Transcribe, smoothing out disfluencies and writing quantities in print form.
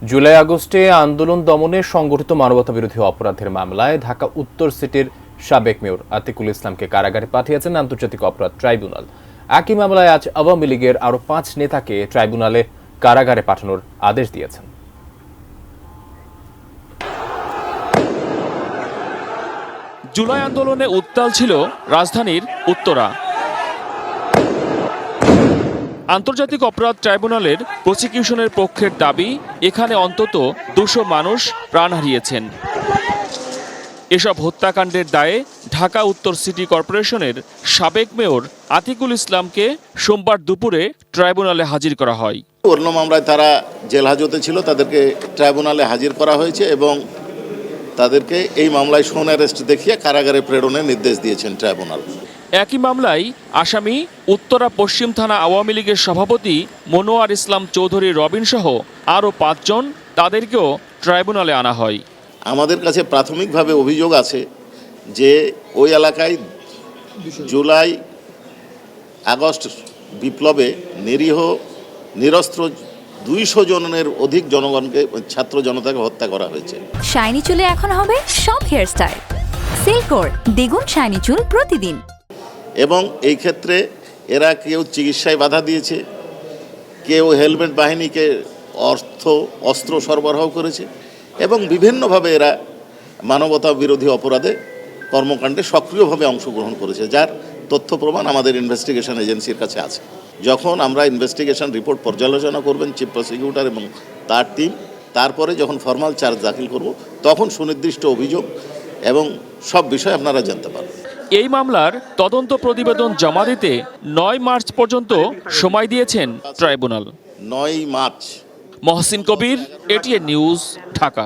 জুলাই আগস্টে আন্দোলন দমনে সংগঠিত মানবতাবিরোধী অপরাধের মামলায় ঢাকা উত্তর সিটির সাবেক মেয়র আতিকুল ইসলামকে কারাগারে পাঠিয়েছেন আন্তর্জাতিক অপরাধ ট্রাইব্যুনাল। একই মামলায় আজ আওয়ামী লীগের আরও ৫ নেতাকে ট্রাইব্যুনালে কারাগারে পাঠানোর আদেশ দিয়েছেন। জুলাই আন্দোলনে উত্তাল ছিল রাজধানীর উত্তরা। আন্তর্জাতিক অপরাধ ট্রাইব্যুনালের প্রসিকিউশনের পক্ষের দাবি, এখানে অন্তত ২০০ মানুষ প্রাণ হারিয়েছেন। এসব হত্যাকাণ্ডের দায়ে ঢাকা উত্তর সিটি কর্পোরেশনের সাবেক মেয়র আতিকুল ইসলামকে সোমবার দুপুরে ট্রাইব্যুনালে হাজির করা হয়। অন্য মামলায় তারা জেল হাজতে ছিল, তাদেরকে ট্রাইব্যুনালে হাজির করা হয়েছে এবং তাদেরকে এই মামলায় শোন অ্যারেস্ট দেখিয়ে কারাগারে প্রেরণের নির্দেশ দিয়েছেন ট্রাইব্যুনাল। একই মামলায় আসামি উত্তরা পশ্চিম থানা আওয়ামী লীগের সভাপতি মনোয়ার ইসলাম চৌধুরী রবিন সহ আরও ৫ জন, তাদেরকেও ট্রাইব্যুনালে আনা হয়। আমাদের কাছে প্রাথমিকভাবে অভিযোগ আছে যে ওই এলাকায় জুলাই আগস্ট বিপ্লবে নিরীহ নিরস্ত্র ২০০ জনের অধিক জনগণকে, ছাত্র জনতাকে হত্যা করা হয়েছে। শাইনি চুলে এখন হবে সব হেয়ারস্টাইল। সিল্কোর দ্বিগুণ শাইনি চুল প্রতিদিন। এবং এই ক্ষেত্রে এরা কেউ চিকিৎসায় বাধা দিয়েছে, কেউ হেলমেট বাহিনীকে অস্ত্র সরবরাহ করেছে এবং বিভিন্নভাবে এরা মানবতা বিরোধী অপরাধে কর্মকাণ্ডে সক্রিয়ভাবে অংশগ্রহণ করেছে, যার তথ্য প্রমাণ আমাদের ইনভেস্টিগেশন এজেন্সির কাছে আছে। যখন আমরা ইনভেস্টিগেশন রিপোর্ট পর্যালোচনা করবেন চিফ প্রসিকিউটর এবং তার টিম, তারপরে যখন ফর্মাল চার্জ দাখিল করব তখন সুনির্দিষ্ট অভিযোগ এবং সব বিষয় আপনারা জানতে পারবেন। এই মামলার তদন্ত প্রতিবেদন জমা দিতে ৯ মার্চ পর্যন্ত সময় দিয়েছেন ট্রাইব্যুনাল। ৯ মার্চ। মহসিন কবির, এটিএন নিউজ, ঢাকা।